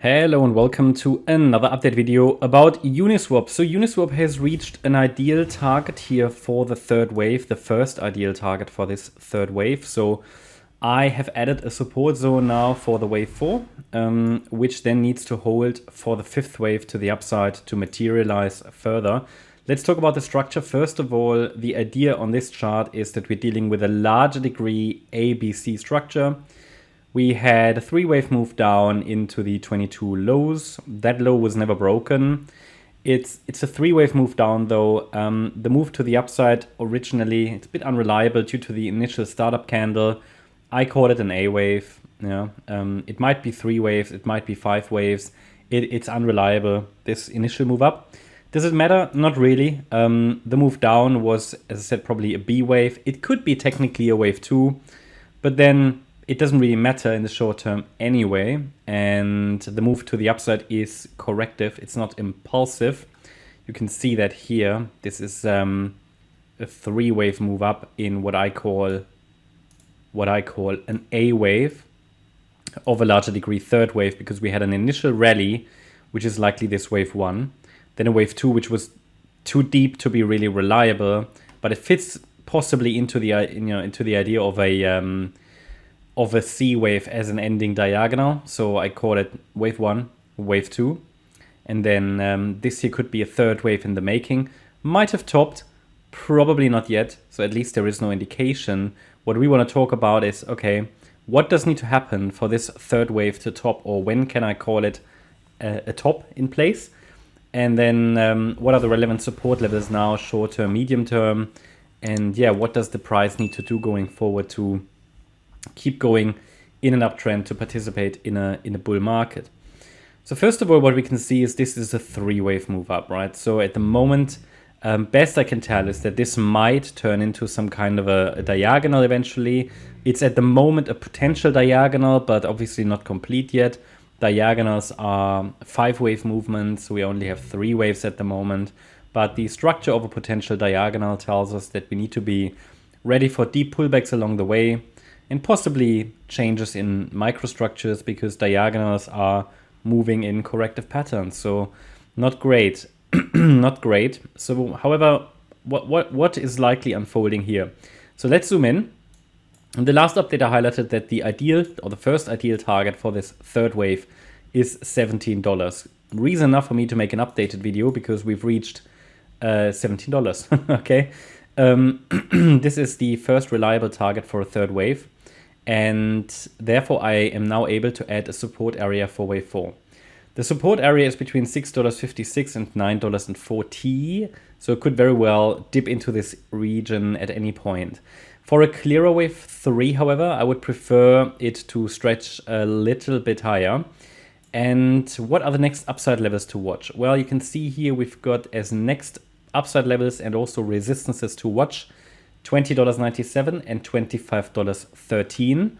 Hello and welcome to another update video about Uniswap. So Uniswap has reached an ideal target here for the third wave, the first ideal target for this third wave. So I have added a support zone now for the wave 4, which then needs to hold for the fifth wave to the upside to materialize further. Let's talk about the structure. First of all, the idea on this chart is that we're dealing with a larger degree ABC structure. We had a three-wave move down into the 22 lows. That low was never broken. It's a three-wave move down though. The move to the upside originally, it's a bit unreliable due to the initial startup candle. I call it an A wave. Yeah, it might be 3 waves, it might be 5 waves. It's unreliable, this initial move up. Does it matter? Not really. The move down was, as I said, probably a B wave. It could be technically a wave 2, but then it doesn't really matter in the short term anyway, and the move to the upside is corrective. It's not impulsive. You can see that here. This is a three-wave move up in what I call an A wave of a larger degree third wave, because we had an initial rally, which is likely this wave 1, then a wave 2, which was too deep to be really reliable, but it fits possibly into the idea of a C wave as an ending diagonal. So I call it wave 1, wave 2. And then this here could be a third wave in the making. Might have topped, probably not yet. So at least there is no indication. What we want to talk about is, okay, what does need to happen for this third wave to top, or when can I call it a top in place? And then what are the relevant support levels now, short term, medium term? And yeah, what does the price need to do going forward to keep going in an uptrend to participate in a bull market? So first of all, what we can see is this is a three-wave move up, right? So at the moment, best I can tell is that this might turn into some kind of a diagonal eventually. It's at the moment a potential diagonal, but obviously not complete yet. Diagonals are 5-wave movements. We only have 3 waves at the moment. But the structure of a potential diagonal tells us that we need to be ready for deep pullbacks along the way, and possibly changes in microstructures, because diagonals are moving in corrective patterns. So not great, not great. So however, what is likely unfolding here? So let's zoom in. In the last update, I highlighted that the ideal, or the first ideal target for this third wave is $17. Reason enough for me to make an updated video, because we've reached $17, okay? This is the first reliable target for a third wave, and therefore I am now able to add a support area for wave 4. The support area is between $6.56 and $9.40, so it could very well dip into this region at any point. For a clearer wave 3, however, I would prefer it to stretch a little bit higher. And what are the next upside levels to watch? Well, you can see here we've got as next upside levels and also resistances to watch $20.97 and $25.13.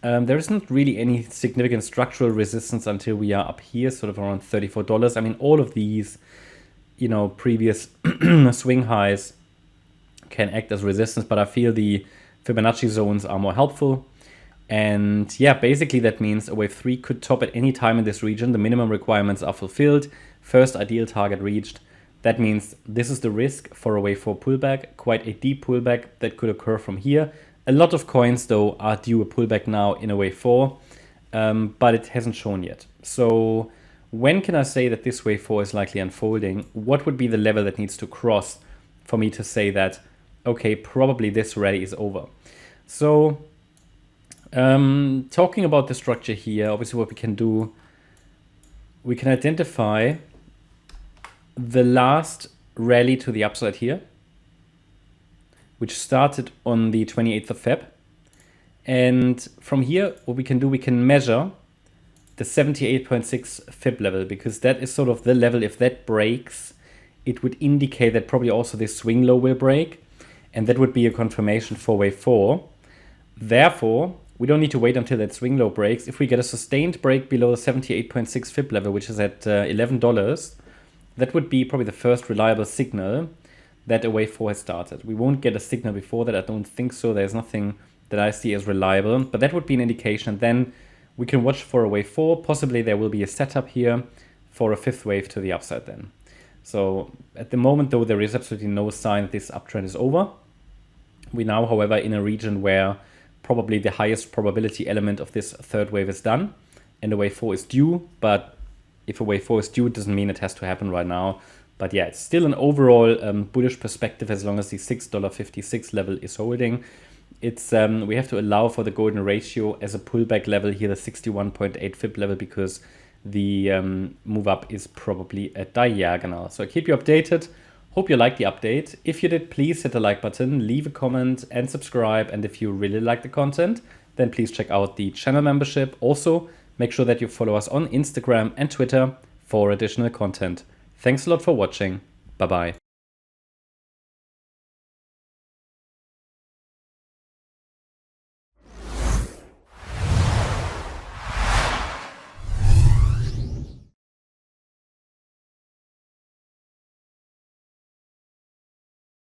There isn't really any significant structural resistance until we are up here, sort of around $34. I mean, all of these, previous swing highs can act as resistance, but I feel the Fibonacci zones are more helpful. And yeah, basically that means a wave 3 could top at any time in this region. The minimum requirements are fulfilled. First ideal target reached. That means this is the risk for a wave 4 pullback, quite a deep pullback that could occur from here. A lot of coins, though, are due a pullback now in a wave 4, but it hasn't shown yet. So when can I say that this wave 4 is likely unfolding? What would be the level that needs to cross for me to say that, okay, probably this rally is over? So talking about the structure here, obviously what we can do, we can identify the last rally to the upside here, which started on the 28th of Feb. And from here, what we can do, we can measure the 78.6 Fib level, because that is sort of the level. If that breaks, it would indicate that probably also this swing low will break, and that would be a confirmation for wave 4. Therefore, we don't need to wait until that swing low breaks. If we get a sustained break below the 78.6 Fib level, which is at $11, that would be probably the first reliable signal that a wave 4 has started. We won't get a signal before that, I don't think so. There's nothing that I see as reliable, but that would be an indication. Then we can watch for a wave 4. Possibly there will be a setup here for a 5th wave to the upside then. So at the moment, though, there is absolutely no sign this uptrend is over. We now, however, in a region where probably the highest probability element of this 3rd wave is done and a wave 4 is due. But if a wave 4 is due, it doesn't mean it has to happen right now. But yeah, it's still an overall bullish perspective as long as the $6.56 level is holding. It's we have to allow for the golden ratio as a pullback level here, the 61.8 fib level, because the move up is probably a diagonal. So I keep you updated. Hope you liked the update. If you did, please hit the like button, leave a comment and subscribe. And if you really like the content, then please check out the channel membership. Also, make sure that you follow us on Instagram and Twitter for additional content. Thanks a lot for watching. Bye-bye.